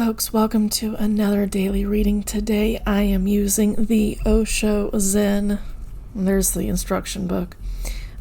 folks, welcome to another daily reading. Today I am using the Osho Zen. There's the instruction book.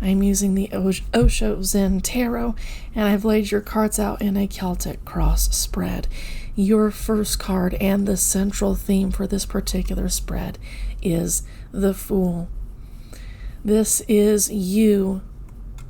I'm using the Osho Zen Tarot, and I've laid your cards out in a Celtic cross spread. Your first card and the central theme for this particular spread is the Fool. This is you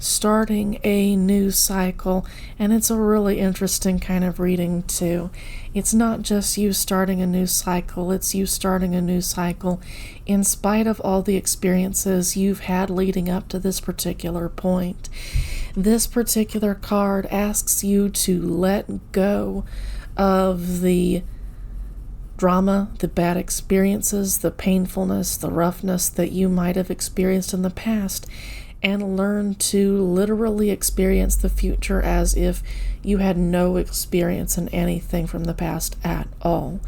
starting a new cycle, and it's a really interesting kind of reading too. It's not just you starting a new cycle, it's you starting a new cycle in spite of all the experiences you've had leading up to this particular point. This particular card asks you to let go of the drama, the bad experiences, the painfulness, the roughness that you might have experienced in the past, and learn to literally experience the future as if you had no experience in anything from the past at all.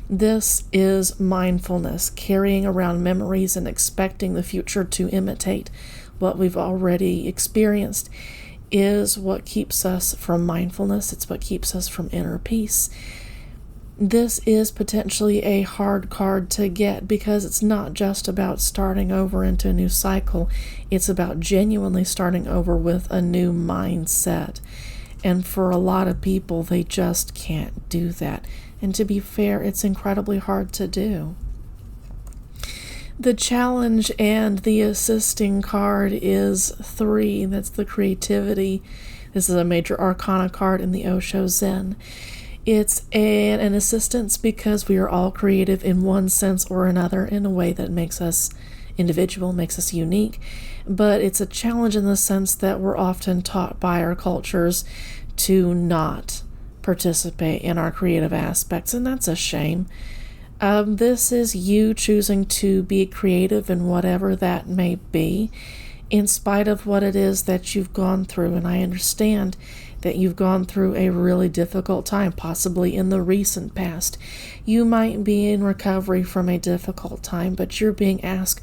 This is mindfulness, carrying around memories and expecting the future to imitate what we've already experienced is what keeps us from mindfulness. It's what keeps us from inner peace. This is potentially a hard card to get because it's not just about starting over into a new cycle. It's about genuinely starting over with a new mindset. And for a lot of people, they just can't do that. And to be fair, it's incredibly hard to do. The challenge and the assisting card is 3. That's the creativity. This is a major arcana card in the Osho Zen. It's an assistance because we are all creative in one sense or another in a way that makes us individual, makes us unique. But it's a challenge in the sense that we're often taught by our cultures to not participate in our creative aspects, and that's a shame. This is you choosing to be creative in whatever that may be, in spite of what it is that you've gone through. And I understand that you've gone through a really difficult time, possibly in the recent past. You might be in recovery from a difficult time, but you're being asked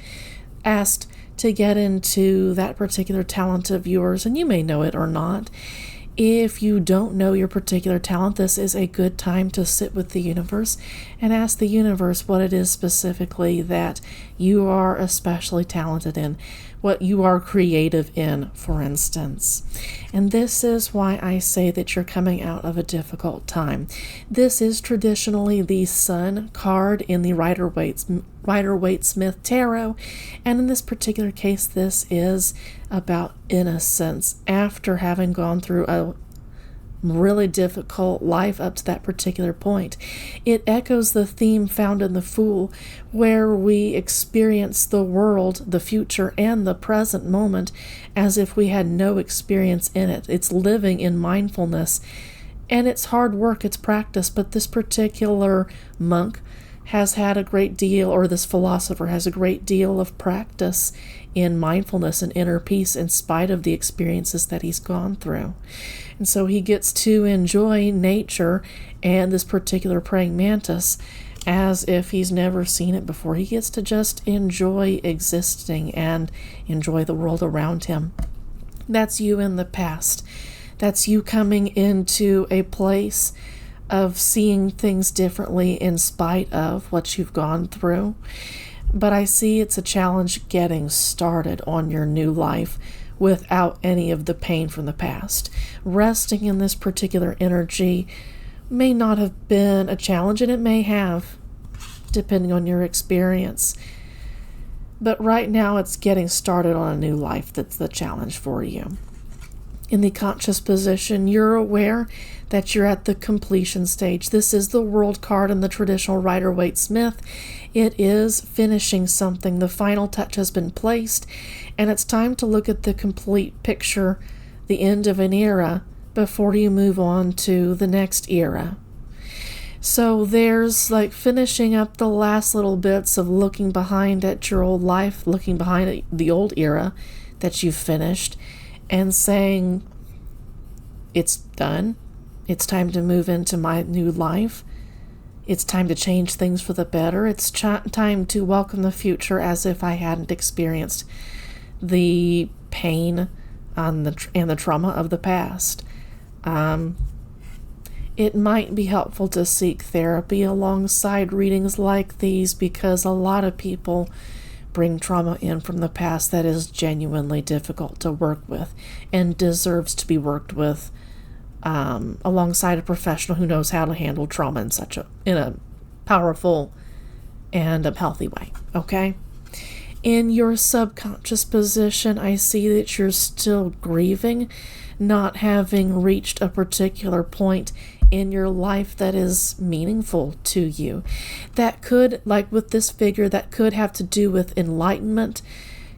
to get into that particular talent of yours, and you may know it or not. If you don't know your particular talent, this is a good time to sit with the universe and ask the universe what it is specifically that you are especially talented in, what you are creative in, for instance. And this is why I say that you're coming out of a difficult time. This is traditionally the Sun card in the Rider-Waite-Smith Tarot, and in this particular case, this is about innocence. After having gone through a really difficult life up to that particular point, it echoes the theme found in the Fool, where we experience the world, the future, and the present moment as if we had no experience in it. It's living in mindfulness, and it's hard work, it's practice, but this particular monk has had a great deal, or this philosopher has a great deal of practice in mindfulness and inner peace in spite of the experiences that he's gone through. And so he gets to enjoy nature and this particular praying mantis as if he's never seen it before. He gets to just enjoy existing and enjoy the world around him. That's you in the past. That's you coming into a place of seeing things differently in spite of what you've gone through. But I see it's a challenge getting started on your new life without any of the pain from the past. Resting in this particular energy may not have been a challenge, and it may have, depending on your experience. But right now it's getting started on a new life that's the challenge for you. In the conscious position, you're aware that you're at the completion stage. This is the World card in the traditional Rider-Waite-Smith. It is finishing something. The final touch has been placed, and it's time to look at the complete picture, the end of an era, before you move on to the next era. So there's like finishing up the last little bits of looking behind at your old life, looking behind at the old era that you've finished, and saying, it's done. It's time to move into my new life. It's time to change things for the better. It's time to welcome the future as if I hadn't experienced the pain and the trauma of the past. It might be helpful to seek therapy alongside readings like these, because a lot of people bring trauma in from the past that is genuinely difficult to work with and deserves to be worked with alongside a professional who knows how to handle trauma in a powerful and a healthy way. Okay? In your subconscious position, I see that you're still grieving, not having reached a particular point in your life that is meaningful to you. That could, like with this figure, that could have to do with enlightenment,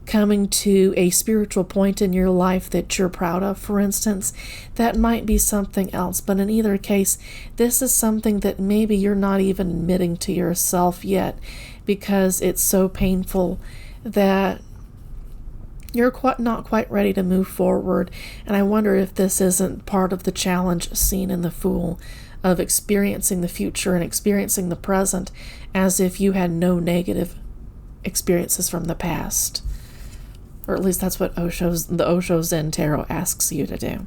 coming to a spiritual point in your life that you're proud of, for instance. That might be something else, but in either case, this is something that maybe you're not even admitting to yourself yet, because it's so painful that you're not quite ready to move forward. And I wonder if this isn't part of the challenge seen in the Fool, of experiencing the future and experiencing the present as if you had no negative experiences from the past. Or at least that's what the Osho Zen Tarot asks you to do.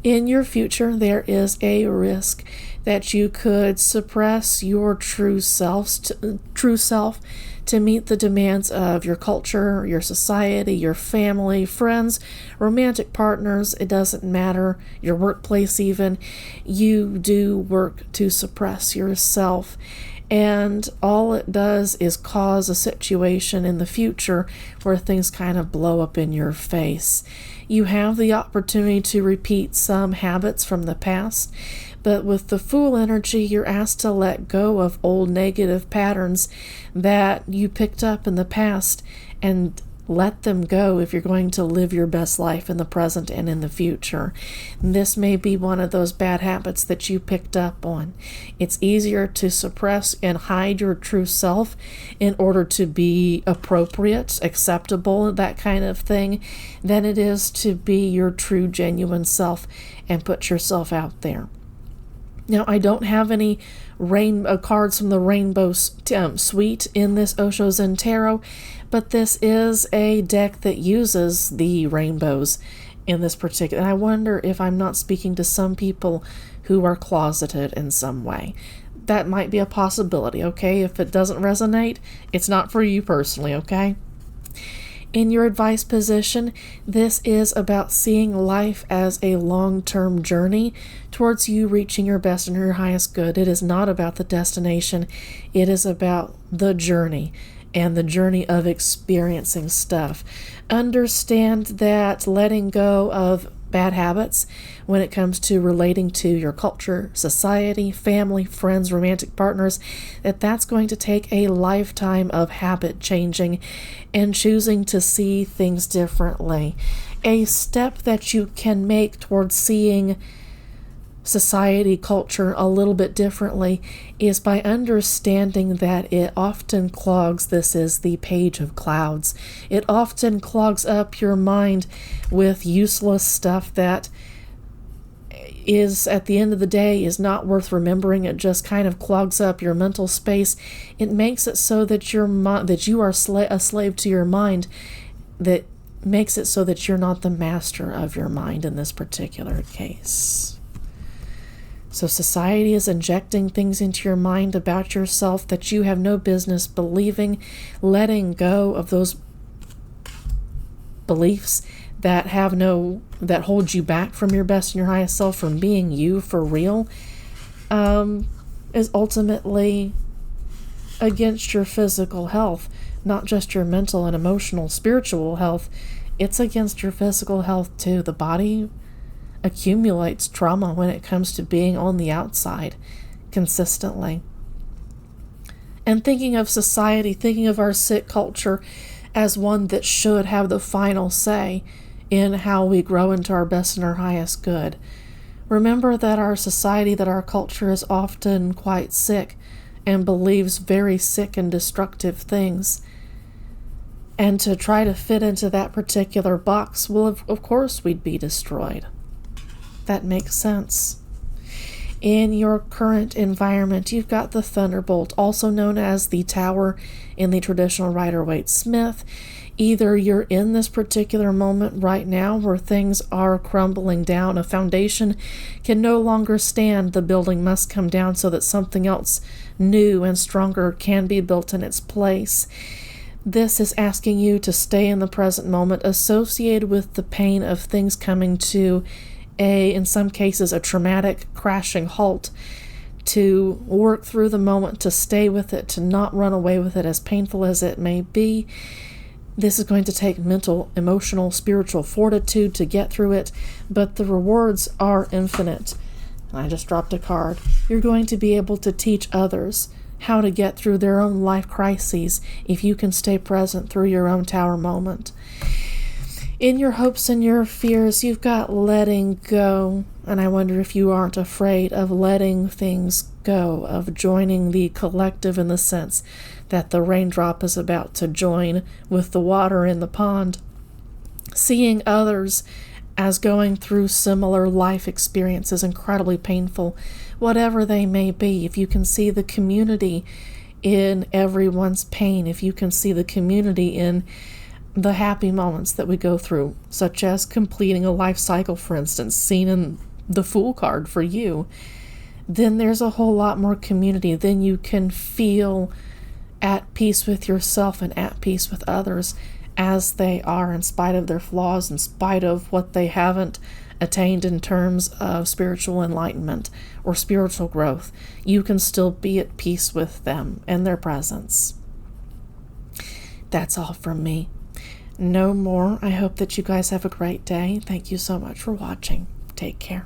In your future, there is a risk that you could suppress your true self to meet the demands of your culture, your society, your family, friends, romantic partners. It doesn't matter, your workplace even. You do work to suppress yourself, and all it does is cause a situation in the future where things kind of blow up in your face. You have the opportunity to repeat some habits from the past, but with the Fool energy, you're asked to let go of old negative patterns that you picked up in the past and let them go if you're going to live your best life in the present and in the future. This may be one of those bad habits that you picked up on. It's easier to suppress and hide your true self in order to be appropriate, acceptable, that kind of thing, than it is to be your true, genuine self and put yourself out there. Now, I don't have any cards from the Rainbow Suite in this Osho Zen Tarot, but this is a deck that uses the rainbows in this particular. And I wonder if I'm not speaking to some people who are closeted in some way. That might be a possibility, okay? If it doesn't resonate, it's not for you personally, okay? In your advice position, this is about seeing life as a long-term journey towards you reaching your best and your highest good. It is not about the destination. It is about the journey and the journey of experiencing stuff. Understand that letting go of bad habits when it comes to relating to your culture, society, family, friends, romantic partners, that's going to take a lifetime of habit changing and choosing to see things differently. A step that you can make towards seeing society, culture a little bit differently is by understanding that it often clogs, this is the page of clouds, it often clogs up your mind with useless stuff that is, at the end of the day, is not worth remembering. It just kind of clogs up your mental space. It makes it so that you are a slave to your mind, that makes it so that you're not the master of your mind in this particular case. So society is injecting things into your mind about yourself that you have no business believing. Letting go of those beliefs that hold you back from your best and your highest self, from being you for real, is ultimately against your physical health, not just your mental and emotional, spiritual health. It's against your physical health too. The body accumulates trauma when it comes to being on the outside consistently. And thinking of society, thinking of our sick culture as one that should have the final say in how we grow into our best and our highest good. Remember that our society, that our culture is often quite sick and believes very sick and destructive things. And to try to fit into that particular box, well, of course we'd be destroyed. That makes sense. In your current environment, you've got the Thunderbolt, also known as the Tower in the traditional Rider-Waite-Smith. Either you're in this particular moment right now where things are crumbling down, a foundation can no longer stand, the building must come down so that something else new and stronger can be built in its place. This is asking you to stay in the present moment, associated with the pain of things coming to in some cases, a traumatic crashing halt, to work through the moment, to stay with it, to not run away with it, as painful as it may be. This is going to take mental, emotional, spiritual fortitude to get through it, but the rewards are infinite. I just dropped a card. You're going to be able to teach others how to get through their own life crises if you can stay present through your own tower moment. In your hopes and your fears, you've got letting go, and I wonder if you aren't afraid of letting things go, of joining the collective in the sense that the raindrop is about to join with the water in the pond. Seeing others as going through similar life experiences, incredibly painful, whatever they may be, if you can see the community in everyone's pain, if you can see the community in the happy moments that we go through, such as completing a life cycle, for instance, seen in the Fool card for you, then there's a whole lot more community. Then you can feel at peace with yourself and at peace with others as they are, in spite of their flaws, in spite of what they haven't attained in terms of spiritual enlightenment or spiritual growth. You can still be at peace with them and their presence. That's all from me. No more. I hope that you guys have a great day. Thank you so much for watching. Take care.